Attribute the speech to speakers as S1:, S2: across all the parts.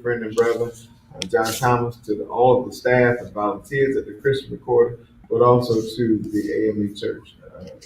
S1: friend and brother, John Thomas, to all of the staff and volunteers at the Christian Recorder, but also to the AME Church.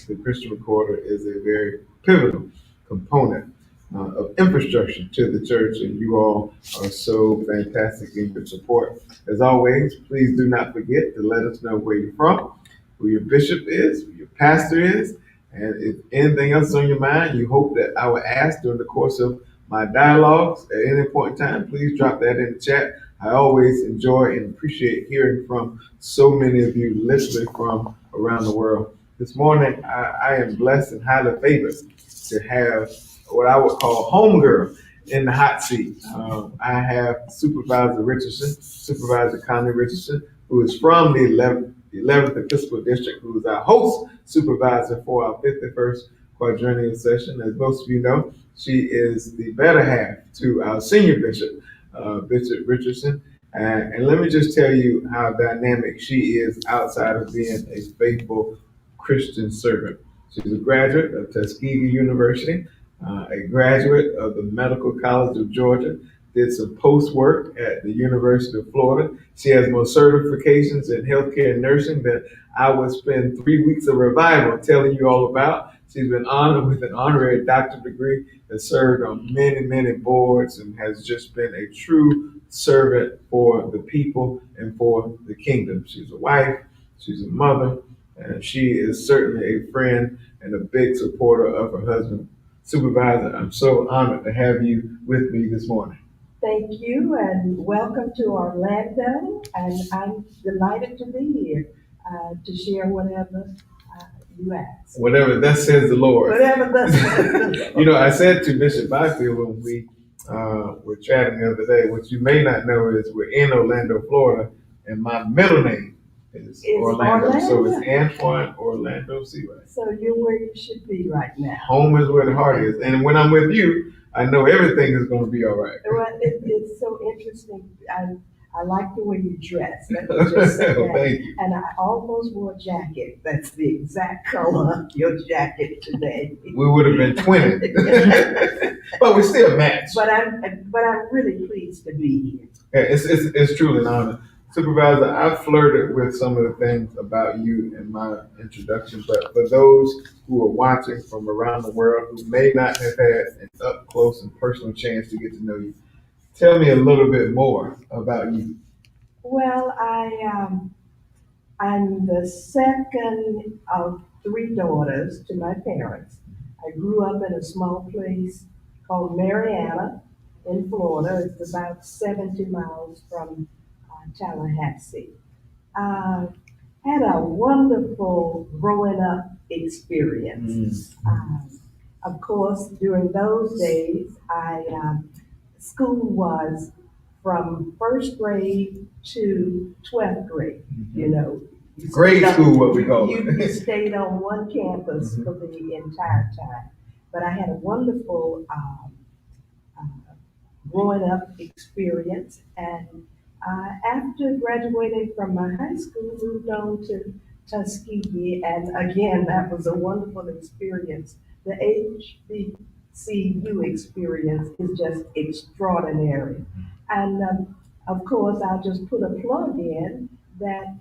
S1: The Christian Recorder is a very pivotal component of infrastructure to the church, and you all are so fantastic in your support. As always, please do not forget to let us know where you're from, who your bishop is, who your pastor is, and if anything else is on your mind you hope that I will ask during the course of my dialogues at any point in time, please drop that in the chat. I always enjoy and appreciate hearing from so many of you listening from around the world. This morning, I am blessed and highly favored to have what I would call homegirl in the hot seat. I have Supervisor Richardson, Supervisor Connie Richardson, who is from the 11th Episcopal District, who is our host supervisor for our 51st quadrennial session. As most of you know, she is the better half to our senior bishop, Bishop Richardson. And let me just tell you how dynamic she is outside of being a faithful Christian servant. She's a graduate of Tuskegee University, a graduate of the Medical College of Georgia, did some post work at the University of Florida. She has more certifications in healthcare and nursing that I would spend 3 weeks of revival telling you all about. She's been honored with an honorary doctorate degree, has served on many, many boards, and has just been a true servant for the people and for the kingdom. She's a wife, she's a mother, and she is certainly a friend and a big supporter of her husband. Supervisor, I'm so honored to have you with me this morning.
S2: Thank you, and welcome to Orlando, and I'm delighted to be here to share whatever you ask.
S1: Whatever that says the Lord.
S2: Whatever that says.
S1: You know, I said to Bishop Byfield when we were chatting the other day, what you may not know is we're in Orlando, Florida, and my middle name is Orlando. So it's Antoine Orlando Seaway.
S2: So you're where you should be right now.
S1: Home is where the heart is. And when I'm with you, I know everything is going to be all right.
S2: Well, it's so interesting. I like the way you dress. Let me just say that.
S1: Thank you.
S2: And I almost wore a jacket. That's the exact color of your jacket today.
S1: We would have been twinning, but we still match.
S2: But I'm really pleased to be here.
S1: Yeah, it's truly an honor. Supervisor, I flirted with some of the things about you in my introduction, but for those who are watching from around the world who may not have had an up close and personal chance to get to know you, tell me a little bit more about you.
S2: Well, I'm the second of 3 daughters to my parents. I grew up in a small place called Mariana in Florida. It's about 70 miles from Tallahassee. Had a wonderful growing up experience. Of course, during those days, school was from 1st grade to 12th grade. You know,
S1: grade school, what we call
S2: it. You stayed on one campus for the entire time. But I had a wonderful growing up experience, and after graduating from my high school, moved on to Tuskegee, and again, that was a wonderful experience. The HBCU experience is just extraordinary. And of course, I'll just put a plug in that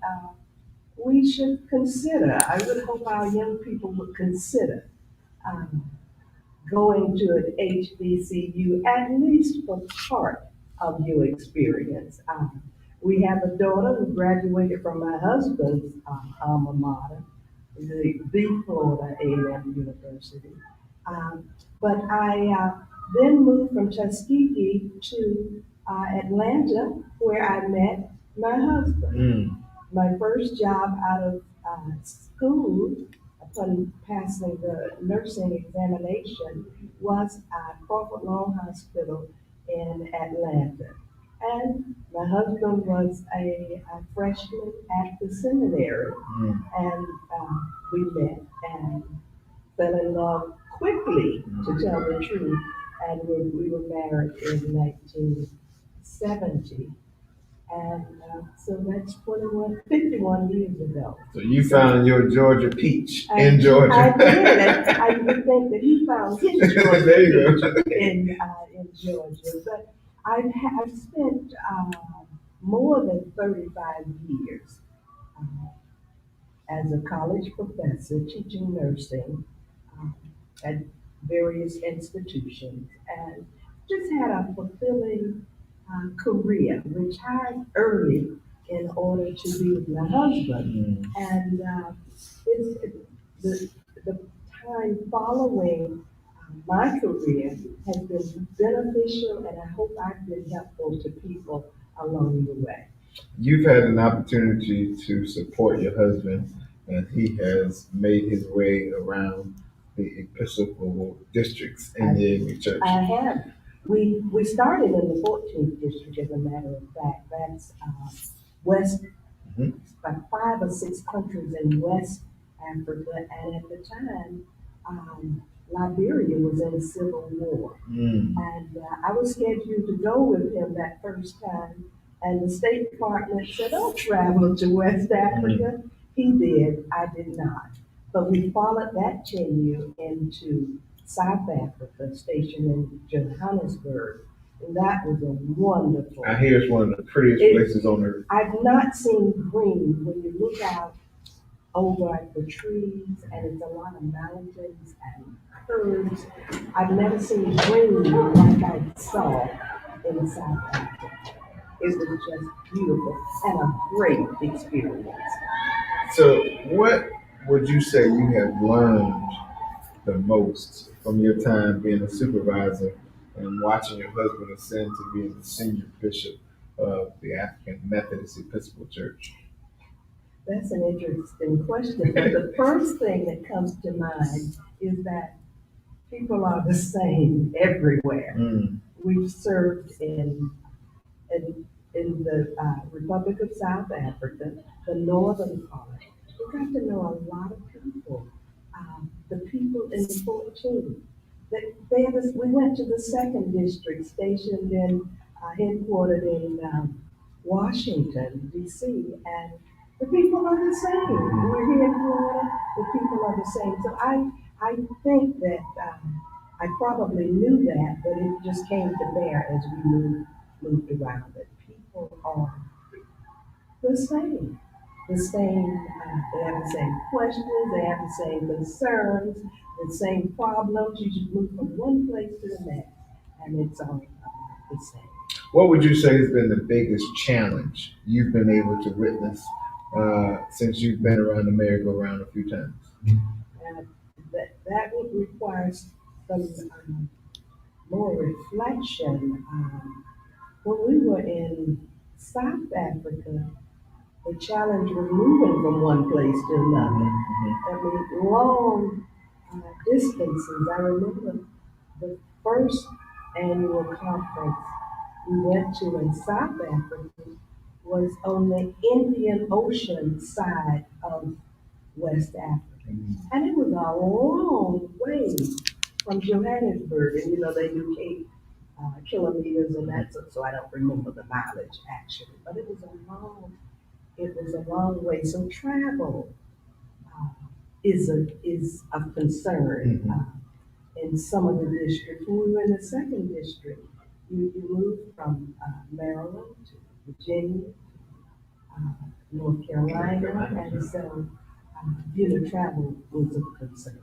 S2: we should consider, I would hope our young people would consider going to an HBCU, at least for part of your experience. We have a daughter who graduated from my husband's alma mater, the Florida A&M University. But I then moved from Tuskegee to Atlanta, where I met my husband. My first job out of school, upon passing the nursing examination, was at Crawford Long Hospital in Atlanta. And my husband was a freshman at the seminary, and we met and fell in love quickly, to tell the truth, and we were married in 1970. And so that's 51 years ago.
S1: So you found your Georgia peach in Georgia.
S2: I did. I would think that he found his Georgia peach in Georgia. I've spent more than 35 years as a college professor teaching nursing um, at various institutions, and just had a fulfilling career. Retired early in order to be with my husband, and it's the the time following my career has been beneficial, and I hope I've been helpful to people along the way.
S1: You've had an opportunity to support your husband, and he has made his way around the Episcopal districts in the AME Church.
S2: I have. We started in the 14th district, as a matter of fact. That's West, about 5 or 6 countries in West Africa, and at the time, Liberia was in a civil war. And I was scheduled to go with him that first time, and the State Department said, "Don't travel to West Africa." He did, I did not. But we followed that tenure into South Africa, stationed in Johannesburg. And that was a wonderful.
S1: I hear it's one of the prettiest places on earth.
S2: I've not seen green when you look out over at the trees, and it's a lot of mountains and curves. I've never seen green like I saw in South Africa. It was just beautiful and a great experience.
S1: So, what would you say you have learned the most from your time being a supervisor and watching your husband ascend to being the senior bishop of the African Methodist Episcopal Church?
S2: That's an interesting question, but the first thing that comes to mind is that people are the same everywhere. We've served in the Republic of South Africa, the northern part. We got to know a lot of people. The people in the 14. We went to the second district, stationed in, headquartered in Washington, D.C., and the people are the same. We're here in Florida, the people are the same. So I think that I probably knew that, but it just came to bear as we moved around. That people are the same. They have the same questions, they have the same concerns, the same problems. You just move from one place to the next, and it's all about the same.
S1: What would you say has been the biggest challenge you've been able to witness since you've been around the merry-go-round a few times?
S2: That would require some more reflection. When we were in South Africa, the challenge was moving from one place to another. I mean, long distances. I remember the first annual conference we went to in South Africa was on the Indian Ocean side of West Africa. And it was a long way from Johannesburg, and they do kilometers and that, so I don't remember the mileage actually, but it was a long way. So travel is of concern in some of the districts. When we were in the second district, you moved from Maryland to Virginia, North Carolina, and so travel was of concern.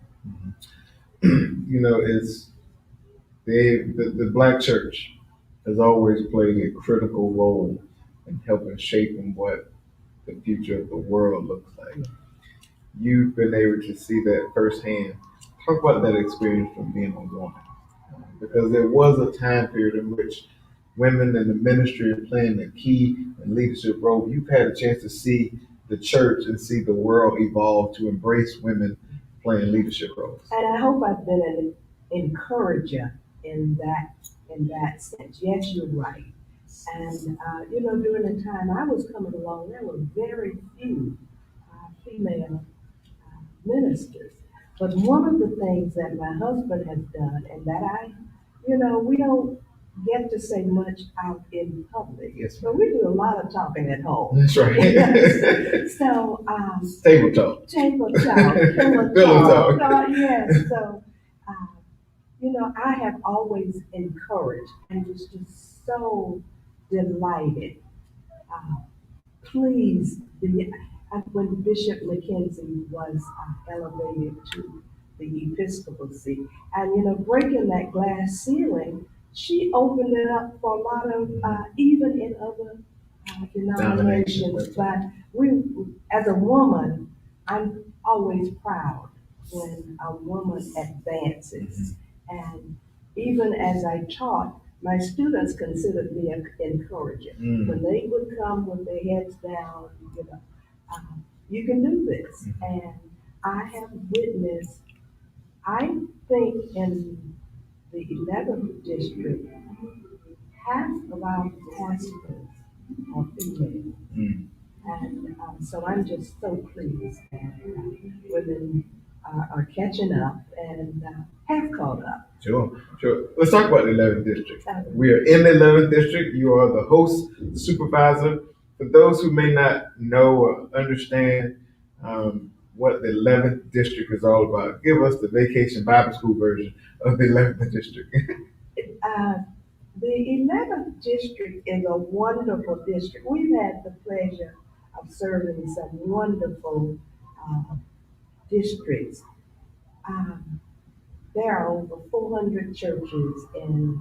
S1: It's the Black church has always played a critical role in helping shaping what the future of the world looks like. You've been able to see that firsthand. Talk about that experience from being a woman, because there was a time period in which women in the ministry are playing a key and leadership role. You've had a chance to see the church and see the world evolve to embrace women playing leadership roles.
S2: And I hope I've been an encourager in that sense. Yes, you're right. And during the time I was coming along, there were very few female ministers. But one of the things that my husband has done, and that we don't get to say much out in public.
S1: Yes,
S2: but we do a lot of talking at home.
S1: That's right.
S2: Yes. So
S1: table talk.
S2: Pillow talk.
S1: Pillow talk.
S2: Yes. So I have always encouraged and was just so delighted. Uh, please, when Bishop McKenzie was elevated to the episcopacy, and breaking that glass ceiling, she opened it up for a lot of, even in other denominations. But as a woman, I'm always proud when a woman advances. And even as I taught, my students considered me encouraging. When they would come with their heads down, you can do this. And I have witnessed, I think in the 11th district, half of our pastors are female. And so I'm just so pleased that women are catching up and have caught up.
S1: Sure. Let's talk about the 11th district. We are in the 11th district. You are the host, supervisor. For those who may not know or understand what the 11th district is all about, give us the Vacation Bible School version of the 11th district.
S2: The 11th district is a wonderful district. We've had the pleasure of serving some wonderful districts. There are over 400 churches in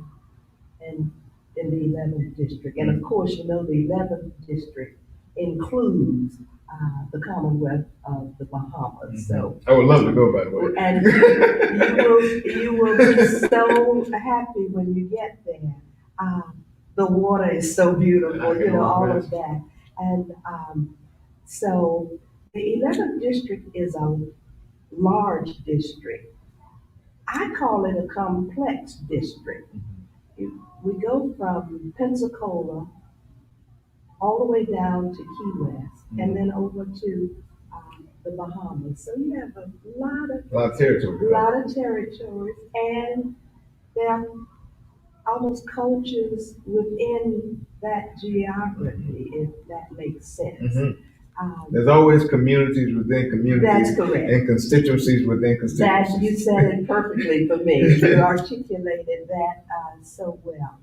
S2: the 11th district. And of course, the 11th district includes the Commonwealth of the Bahamas. So
S1: I would love to go, by the way.
S2: And you will be so happy when you get there. The water is so beautiful, all of that. And so the 11th district is a large district. I call it a complex district. We go from Pensacola all the way down to Key West and then over to the Bahamas. So you have a lot of territories, and there are almost cultures within that geography, if that makes sense.
S1: There's always communities within communities.
S2: That's correct.
S1: And constituencies within constituencies.
S2: You said it perfectly for me. You articulated that so well.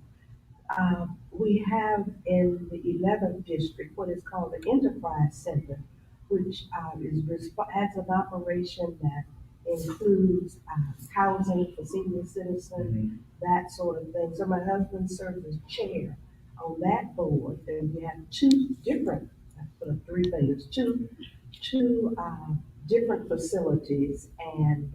S2: We have in the 11th district what is called the Enterprise Center, which has an operation that includes housing for senior citizens, that sort of thing. So my husband serves as chair on that board, and we have two different facilities, and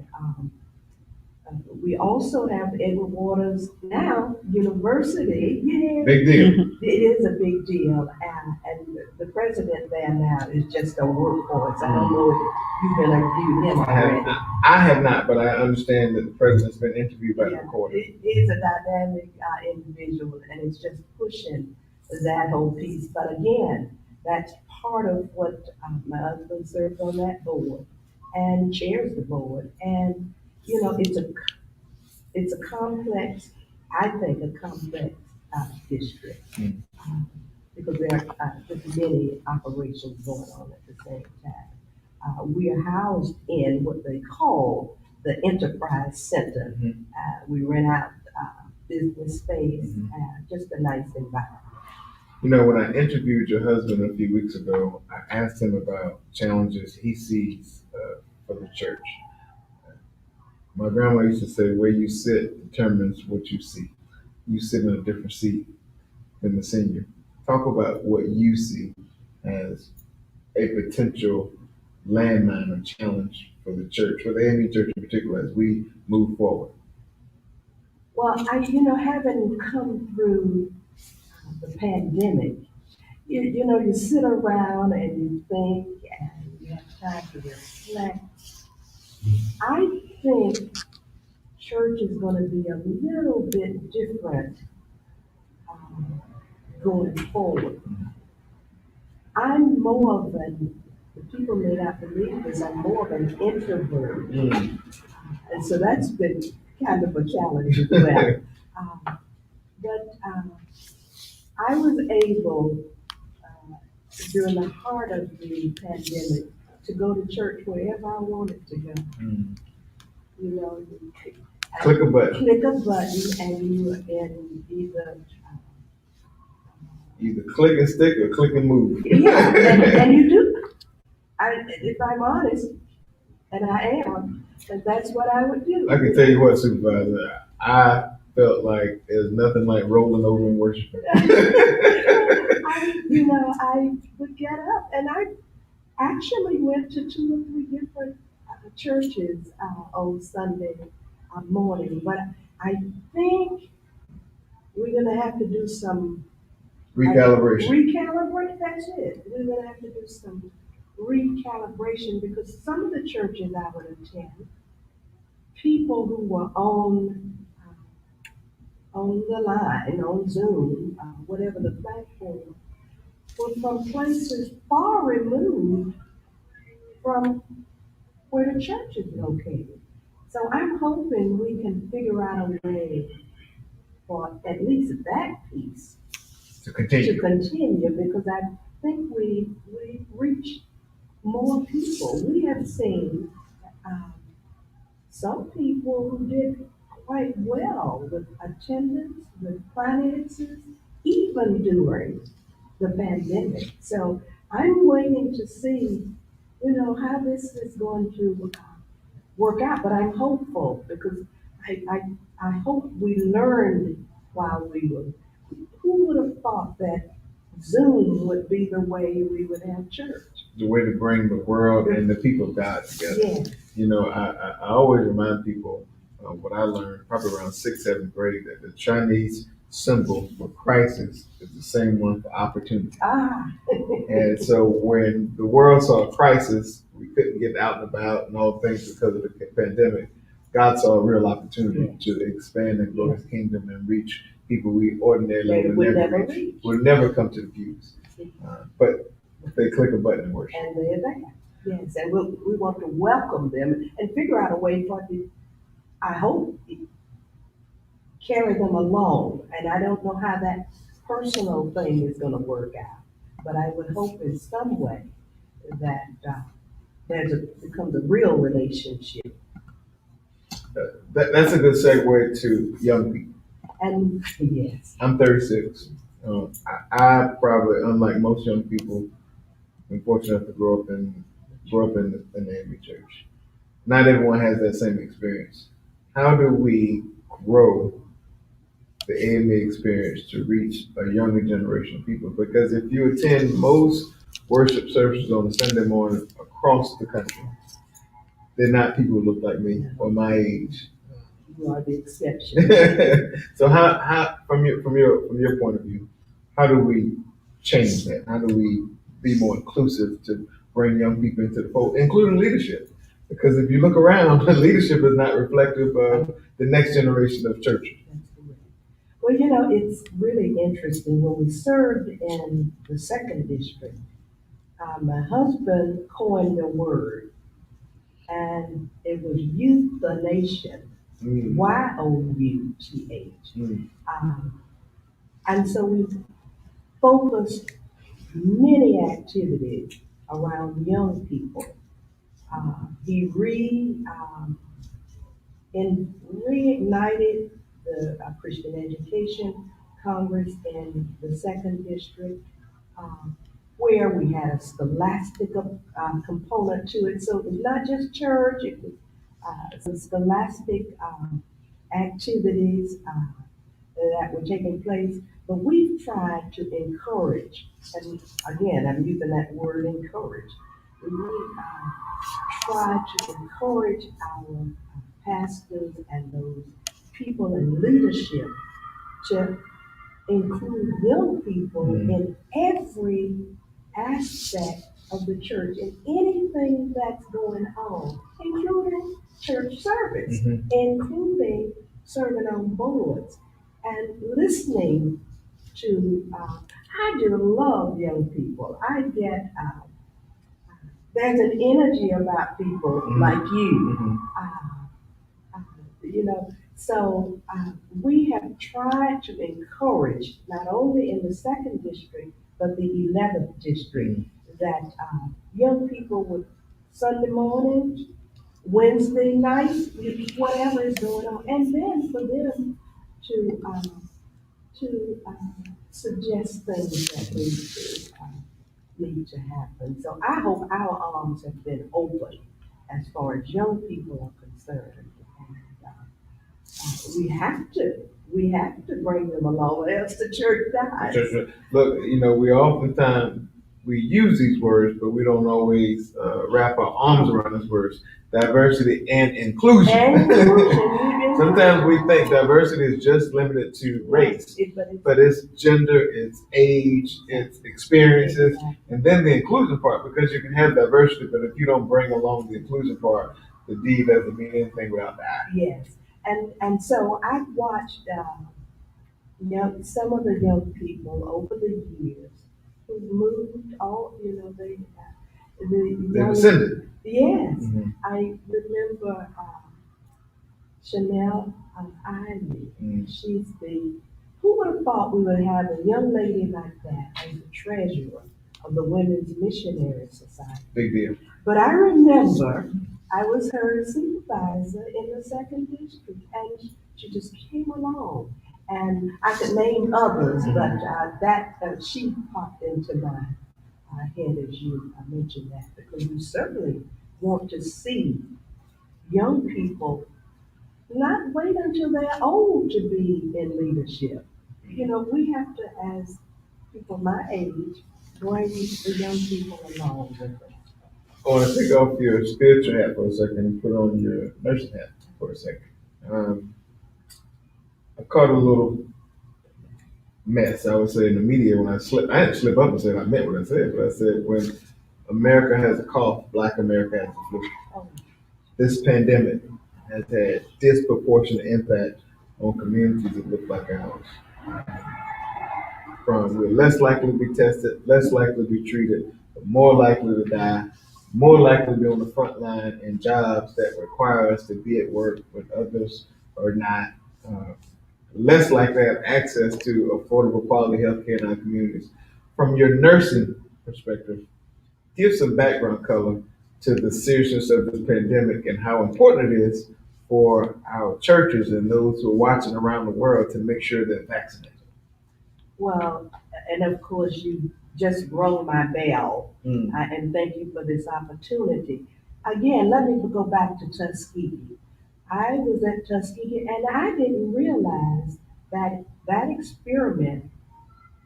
S2: we also have Edward Waters now University. Yeah,
S1: big deal.
S2: It is a big deal, and the president there now is just a workhorse. I don't know if you've interviewed him already.
S1: I have not, but I understand that the president's been interviewed by the recorder.
S2: He's a dynamic individual, and it's just pushing that whole piece. But again, that's part of what my husband serves on that board and chairs the board. And it's a complex, I think, a complex district because there are just many operations going on at the same time. We are housed in what they call the Enterprise Center. We rent out business space, just a nice environment.
S1: When I interviewed your husband a few weeks ago, I asked him about challenges he sees for the church. My grandma used to say, where you sit determines what you see. You sit in a different seat than the senior. Talk about what you see as a potential landmine or challenge for the church, for the AME Church in particular, as we move forward.
S2: Well, having come through the pandemic, you sit around and you think and you have time to reflect. I think church is going to be a little bit different going forward. I'm more of the people may not believe this, I'm more of an introvert. And so that's been kind of a challenge as well. But I was able, during the heart of the pandemic, to go to church wherever I wanted to go.
S1: Click a button.
S2: Click a button and you are in
S1: Either click and stick or click and move.
S2: yeah, and you do. If I'm honest, and I am, and that's what I would do.
S1: I can tell you what, Supervisor, I felt like there's nothing like rolling over and worshiping.
S2: I would get up, and I actually went to 2 or 3 different churches on Sunday morning, but I think we're gonna have to do some
S1: Recalibration.
S2: recalibrate. That's it. We're gonna have to do some recalibration because some of the churches I would attend, people who were on the line, on Zoom, whatever the platform, were from places far removed from where the church is located. So I'm hoping we can figure out a way for at least that piece
S1: To continue.
S2: because I think we reach more people. We have seen some people who did quite well with attendance, with finances, even during the pandemic. So I'm waiting to see, how this is going to work out, but I'm hopeful because I hope we learned while we were, who would have thought that Zoom would be the way we would have church?
S1: The way to bring the world and the people of God together.
S2: Yeah.
S1: I always remind people what I learned probably around 6th, 7th grade, that the Chinese symbol for crisis is the same one for opportunity. And so when the world saw a crisis, we couldn't get out and about and all things because of the pandemic. God saw a real opportunity to expand and grow His kingdom and reach people we ordinarily would never reach. Would never come to the pews. But they click a button and worship.
S2: And they're there. Yes, and we want to welcome them and figure out a way I hope, carry them along. And I don't know how that personal thing is going to work out, but I would hope in some way that becomes a real relationship.
S1: That's a good segue to young people.
S2: And yes,
S1: I'm 36. I probably, unlike most young people, been fortunate enough to grow up in the AME church. Not everyone has that same experience. How do we grow the AME experience to reach a younger generation of people? Because if you attend most worship services on a Sunday morning across the country, they're not people who look like me or my age.
S2: You are the exception.
S1: So how from your point of view, how do we change that? How do we be more inclusive to bring young people into the fold, including leadership? Because if you look around, leadership is not reflective of the next generation of churches.
S2: Well, it's really interesting. When we served in the 2nd district, my husband coined a word, and it was youth the nation. YOUTH. And so we focused many activities around young people. He reignited the Christian Education Congress in the 2nd district, where we had a scholastic component to it. So it was not just church, it was some scholastic activities that were taking place. But we've tried to encourage, and again, I'm using that word encourage. We try to encourage our pastors and those people in leadership to include young people in every aspect of the church, in anything that's going on, including church service, including serving on boards, and listening to, I just love young people. I get, there's an energy about people like you. So we have tried to encourage, not only in the 2nd district, but the 11th district, that young people would Sunday mornings Wednesday night, whatever is going on, and then for them to suggest things that need to happen. So I hope our arms have been open as far as young people are concerned. And we have to bring them along, or else the church dies.
S1: Look, we oftentimes we use these words, but we don't always wrap our arms around these words. Diversity and inclusion. Sometimes we think diversity is just limited to race, but it's gender, it's age, it's experiences, and then the inclusion part, because you can have diversity, but if you don't bring along the inclusion part, the D doesn't mean anything without the I.
S2: Yes, and so I've watched some of the young people over the years who moved
S1: They ascended.
S2: Yes,
S1: Mm-hmm.
S2: I remember Chanel Ivy. She's who would have thought we would have a young lady like that as the treasurer of the Women's Missionary Society?
S1: Big deal.
S2: But I remember I was her supervisor in the 2nd District, and she just came along. And I could name others, but she popped into my head as you mentioned that, because we certainly want to see young people not wait until they're old to be in leadership. We have to, as people my age, bring the young people along with us.
S1: I want to take off your spiritual hat for a second and put on your nursing hat for a second. I caught a little mess, I would say, in the media when I slipped. I didn't slip up and say I meant what I said, but I said when America has a cough, Black America has a flu. This pandemic has had disproportionate impact on communities that look like ours. We're less likely to be tested, less likely to be treated, but more likely to die, more likely to be on the front line in jobs that require us to be at work when others are not. Less likely to have access to affordable quality health care in our communities. From your nursing perspective, give some background color to the seriousness of this pandemic and how important it is for our churches and those who are watching around the world to make sure they're vaccinated.
S2: Well, and of course, you just rung my bell, and thank you for this opportunity. Again, let me go back to Tuskegee. I was at Tuskegee, and I didn't realize that experiment,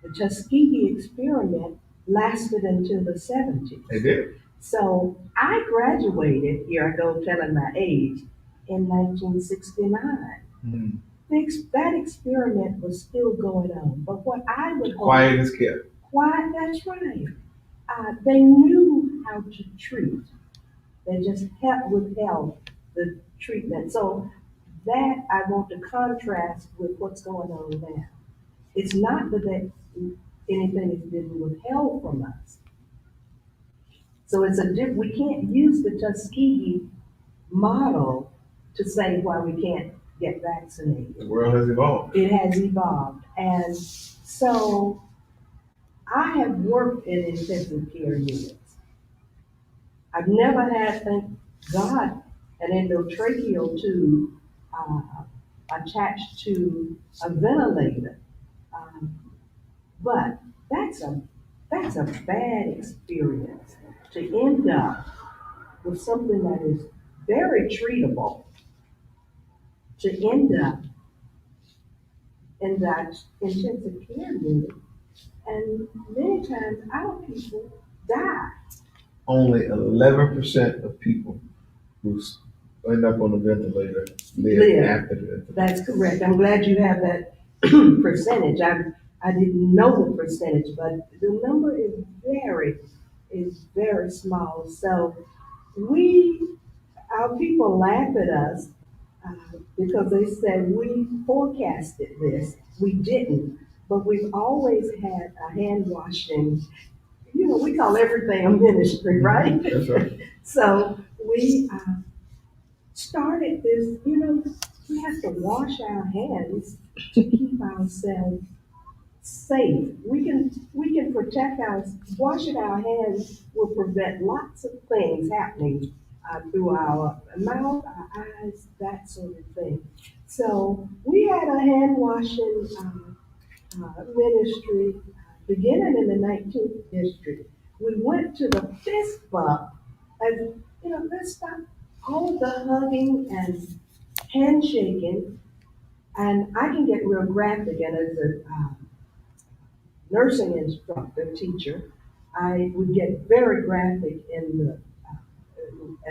S2: the Tuskegee experiment, lasted until the 70s.
S1: It did.
S2: So I graduated, here I go telling my age, in 1969. That experiment was still going on, but what I would hope—
S1: Quiet as kept.
S2: Quiet, that's right. They knew how to treat. They just withheld the treatment. So that I want to contrast with what's going on now. It's not that anything is being withheld from us. So we can't use the Tuskegee model to say why we can't get vaccinated.
S1: The world has evolved.
S2: It has evolved. And so I have worked in intensive care units. I've never had, thank God, an endotracheal tube attached to a ventilator. But that's a bad experience to end up with something that is very treatable, to end up in that intensive care unit, and many times our people die.
S1: Only 11% of people who end up on the ventilator live after the ventilator.
S2: That's correct. I'm glad you have that percentage. I didn't know the percentage, but the number is very small. So our people laugh at us because they said we forecasted this. We didn't, but we've always had a hand washing. We call everything a ministry, right?
S1: That's right.
S2: So we started this, we have to wash our hands to keep ourselves safe. We can protect washing our hands will prevent lots of things happening through our mouth, our eyes, that sort of thing. So we had a hand washing ministry beginning in the 19th district. We went to the fist bump, and let's stop all the hugging and handshaking. And I can get real graphic, and as a nursing instructor, teacher, I would get very graphic in the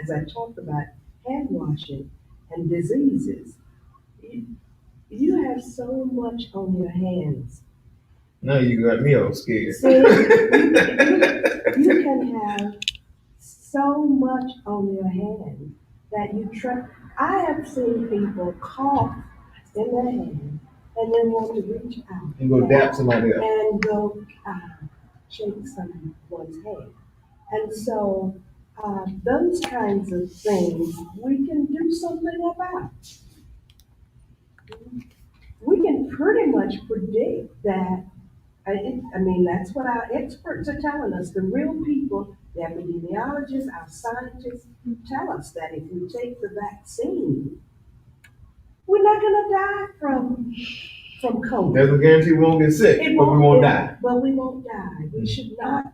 S2: as I talked about hand washing and diseases. You, you have so much on your hands.
S1: Now you got me all scared.
S2: See, you can have so much on your hands that you try. I have seen people cough in their hand and then want to reach out
S1: And go dap somebody else.
S2: and go shake someone's hand. And so those kinds of things we can do something about. We can pretty much predict that. That's what our experts are telling us. The real people, the epidemiologists, our scientists, tell us that if we take the vaccine, we're not going to die from COVID.
S1: Doesn't guarantee we won't get sick, but we won't die.
S2: But we won't die. We should not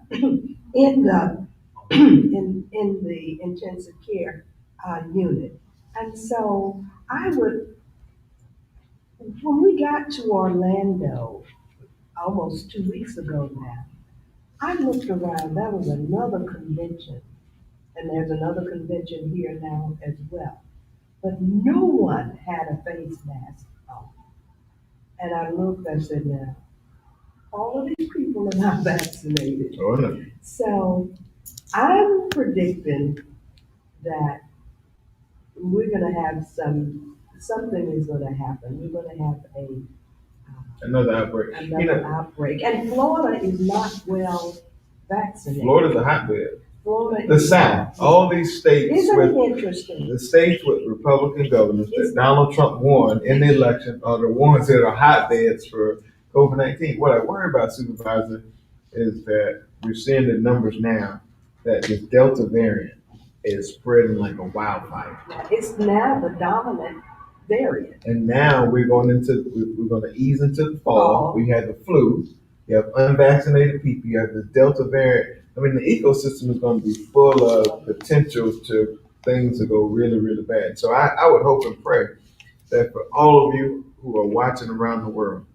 S2: end up in the intensive care unit. And so when we got to Orlando, almost 2 weeks ago now, I looked around, there was another convention, and there's another convention here now as well. But no one had a face mask on. And I looked, I said, now, all of these people are not vaccinated.
S1: Oh, no.
S2: So I'm predicting that we're gonna have something is gonna happen. We're gonna have
S1: Another outbreak.
S2: another outbreak. And Florida is not well vaccinated.
S1: Florida's a hotbed.
S2: Florida
S1: The
S2: is
S1: South, all these states
S2: Isn't
S1: with
S2: it interesting?
S1: the states with Republican governors that Donald Trump won in the election are the ones that are hotbeds for COVID-19. What I worry about, Supervisor, is that we're seeing the numbers now that this Delta variant is spreading like a wildfire.
S2: It's now the dominant variant.
S1: And now we're going to ease into the fall. We had the flu. You have unvaccinated people. You have the Delta variant. I mean, the ecosystem is going to be full of potential to things to go really, really bad. So I would hope and pray that for all of you who are watching around the world,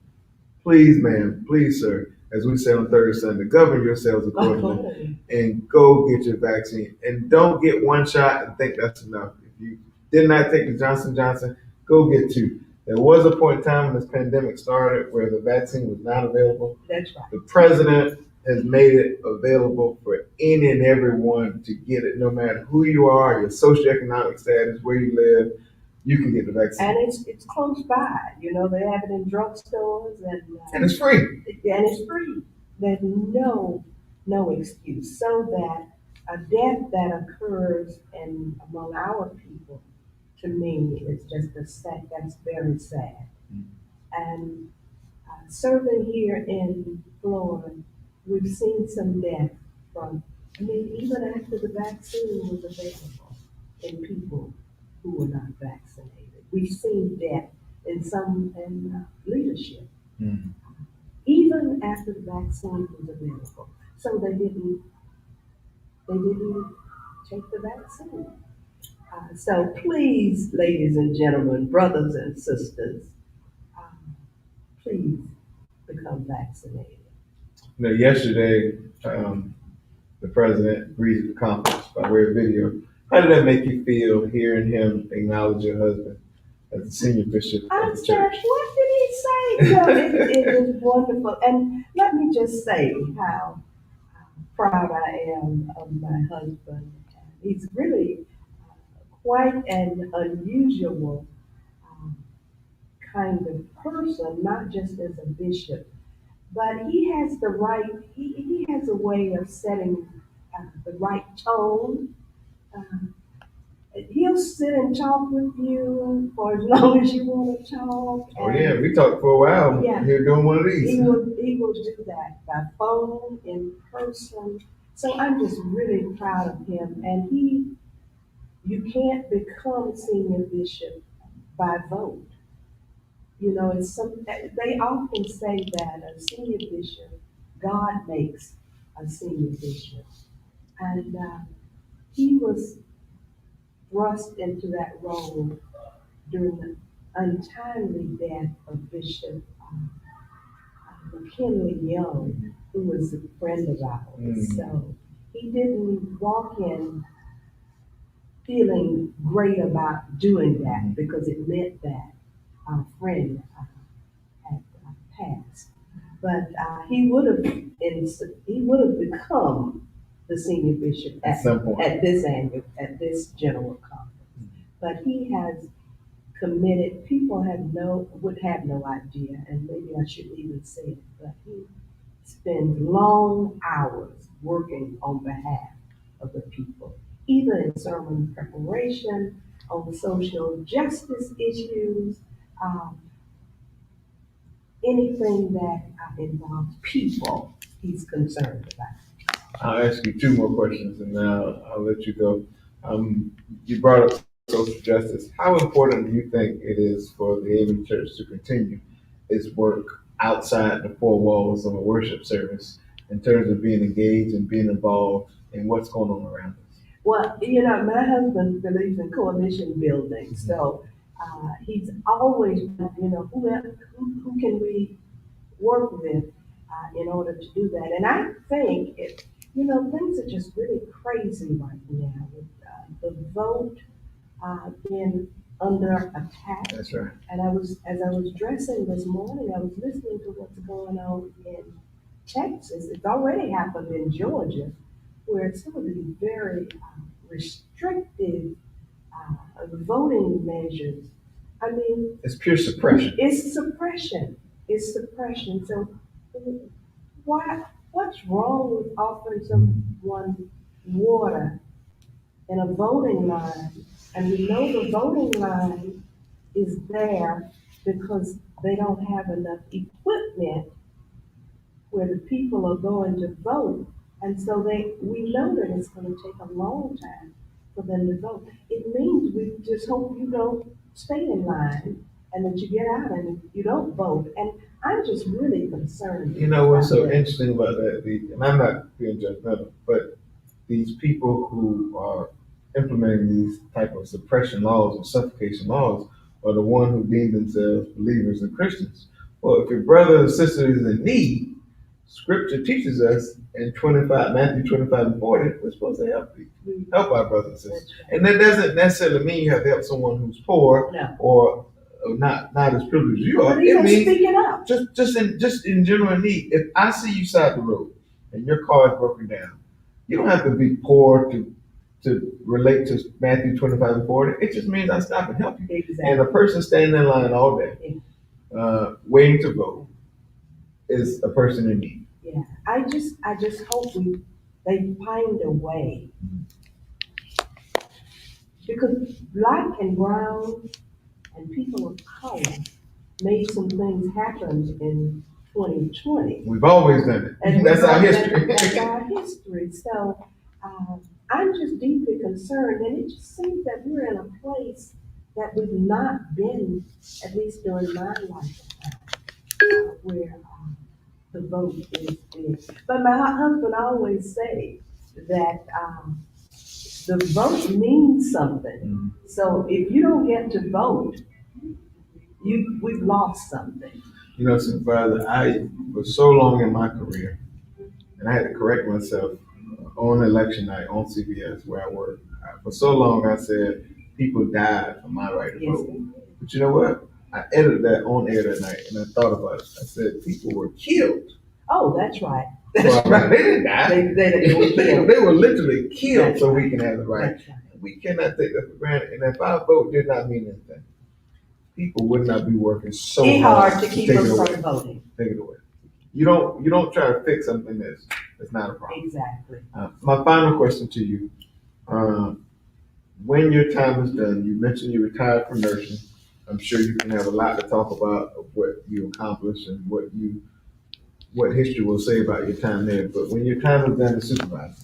S1: please, ma'am, please, sir, as we said on Thursday Sunday, govern yourselves accordingly and go get your vaccine. And don't get one shot and think that's enough. If you did not take the Johnson & Johnson, go get two. There was a point in time when this pandemic started where the vaccine was not available.
S2: That's right.
S1: The president has made it available for any and everyone to get it, no matter who you are, your socioeconomic status, where you live, you can get the vaccine.
S2: And it's close by. They have it in drugstores
S1: And it's free.
S2: And it's free. There's no excuse. So that a death that occurs among our people, to me, is just that's very sad. And serving here in Florida, we've seen some death even after the vaccine was available in people who were not vaccinated. We've seen death in leadership, even after the vaccine was available. So they didn't take the vaccine. So please, ladies and gentlemen, brothers and sisters, please become vaccinated.
S1: Yesterday, the president greeted the conference by way of video. How did that make you feel hearing him acknowledge your husband as the senior bishop of the church?
S2: What did he say? It was wonderful. And let me just say how proud I am of my husband. He's really quite an unusual kind of person, not just as a bishop, but he has he has a way of setting the right tone. He'll sit and talk with you for as long as you want to talk.
S1: Oh yeah, we talked for a while.
S2: Yeah,
S1: here doing one of these.
S2: He will do that by phone, in person. So I'm just really proud of him, and You can't become senior bishop by vote. You know, they often say that a senior bishop, God makes a senior bishop. And he was thrust into that role during the untimely death of Bishop McKinley Young, who was a friend of ours. So he didn't walk in feeling great about doing that because it meant that our friend had passed. But he would have become the senior bishop
S1: At some point.
S2: at this general conference. But he has committed. People would have no idea, and maybe I shouldn't even say it, but he spends long hours working on behalf of the people, either in sermon preparation, on social justice issues, um, anything that involves people, he's concerned about.
S1: I'll ask you two more questions and then I'll let you go. You brought up social justice. How important do you think it is for the AME Church to continue its work outside the four walls of a worship service in terms of being engaged and being involved in what's going on around us?
S2: Well, you know, my husband believes in coalition building, so he's always, you know, who can we work with in order to do that? And I think, you know, things are just really crazy right now with the vote being under attack.
S1: That's right.
S2: And as I was dressing this morning, I was listening to what's going on in Texas. It's already happened in Georgia, where some of these very restrictive voting measures. I mean,
S1: It's pure suppression.
S2: it's suppression. It's suppression. So what's wrong with offering someone water in a voting line? And we know the voting line is there because they don't have enough equipment where the people are going to vote. And so we know that it's going to take a long time for them to vote. It means we just hope you don't stay in line and that you get out and you don't vote. And I'm just really concerned.
S1: You know what's so
S2: about that.
S1: interesting about that, and I'm not being judgmental, but these people who are implementing these type of suppression laws and suffocation laws are the one who deem themselves believers and Christians. Well, if your brother or sister is in need, Scripture teaches us in Matthew 25 and 40, we're supposed to help our brothers and sisters. And that doesn't necessarily mean you have to help someone who's poor
S2: No.
S1: or not as privileged as you are.
S2: But
S1: It
S2: even
S1: means
S2: speaking up.
S1: just in general need. If I see you side the road and your car is broken down, you don't have to be poor to relate to Matthew 25 and 40. It just means I stop and help you.
S2: Exactly.
S1: And a person standing in line all day, waiting to vote, is a person in need.
S2: Yeah, I just hope they find a way. Because black and brown and people of color made some things happen in 2020.
S1: We've always done it.
S2: And
S1: That's our history.
S2: That's our history. So I'm just deeply concerned, and it just seems that we're in a place that we've not been, at least during my lifetime, where the vote is big. But my husband always say that the vote means something.
S1: Mm-hmm.
S2: So if you don't get to vote, we've lost something.
S1: You know, Supervisor, I was so long in my career, and I had to correct myself on election night on CBS where I work. For so long, I said people died for my right to vote. But you know what? I edited that on air that night, and I thought about it. I said people were killed.
S2: Oh, that's right.
S1: That's right. They didn't die.
S2: They were killed.
S1: They were literally killed
S2: That's
S1: so
S2: right.
S1: we can have the right.
S2: That's right.
S1: We cannot take that for granted. And if our vote did not mean anything, people would not be working so
S2: It's
S1: hard
S2: hard to keep
S1: take
S2: them
S1: it away.
S2: from voting.
S1: Take it away. You don't try to fix something that's not a problem.
S2: Exactly.
S1: My final question to you: when your time is done, you mentioned you retired from nursing. I'm sure you can have a lot to talk about of what you accomplished and what history will say about your time there. But when your time is done as supervisor,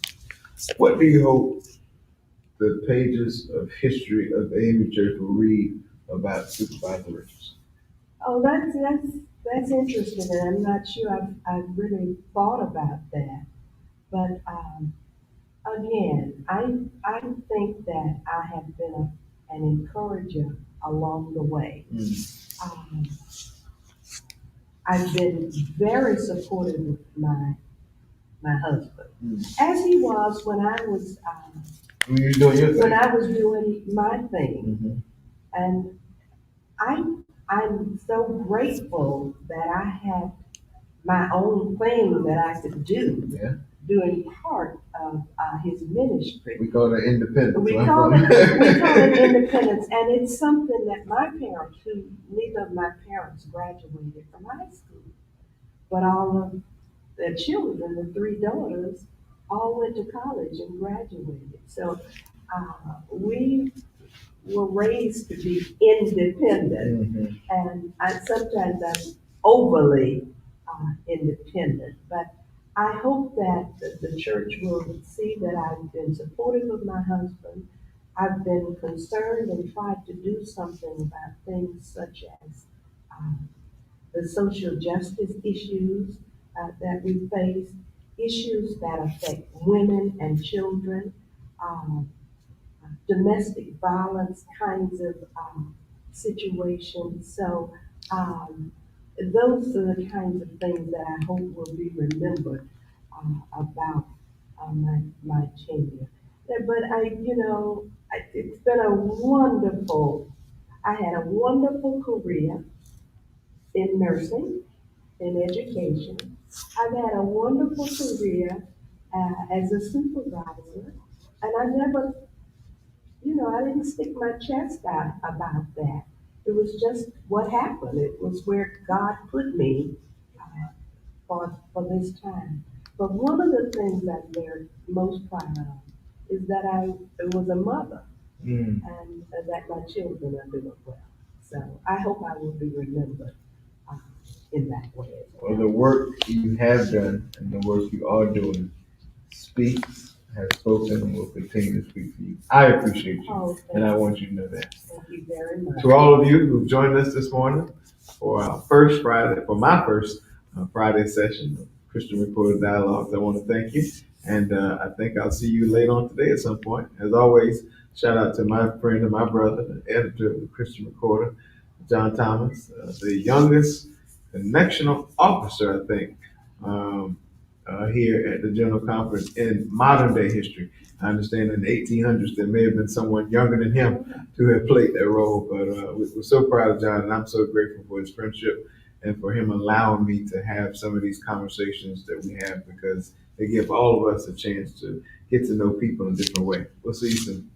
S1: what do you hope the pages of history of AME Church will read about Supervisor Richardson.
S2: Oh, that's interesting, and I'm not sure I've really thought about that. But, again, I think that I have been an encourager along the way. Um, I've been very supportive of my husband, as he was when I was,
S1: When you doing your thing.
S2: when I was doing my thing. And I'm so grateful that I had my own thing that I could do,
S1: Yeah.
S2: doing part of his ministry.
S1: We call it independence.
S2: We call it independence, and it's something that my parents, who neither of my parents graduated from high school, but all of their children, the three daughters, all went to college and graduated. So we were raised to be independent, and sometimes I'm overly independent, but I hope that the church will see that I've been supportive of my husband. I've been concerned and tried to do something about things such as the social justice issues that we face, issues that affect women and children, um, domestic violence kinds of situations. So those are the kinds of things that I hope will be remembered about my tenure. But it's been I had a wonderful career in nursing, in education. I've had a wonderful career as a supervisor, and I didn't stick my chest out about that. It was just what happened. It was where God put me for this time. But one of the things I'm very most proud of is that I was a mother, and that my children are doing well. So I hope I will be remembered uh, in that way as well.
S1: Well, the work you have done and the work you are doing speaks, has spoken, and will continue to speak for you. I appreciate you, and I want you to know that.
S2: Thank you very much.
S1: To all of you who've joined us this morning for my first Friday session of Christian Reporter Dialogues, I want to thank you, and I think I'll see you later on today at some point. As always, shout out to my friend and my brother, the editor of the Christian Recorder, John Thomas, the youngest connectional officer, I think, here at the General Conference in modern day history. I understand in the 1800s there may have been someone younger than him to have played that role, but we're so proud of John, and I'm so grateful for his friendship and for him allowing me to have some of these conversations that we have, because they give all of us a chance to get to know people in a different way. We'll see you soon.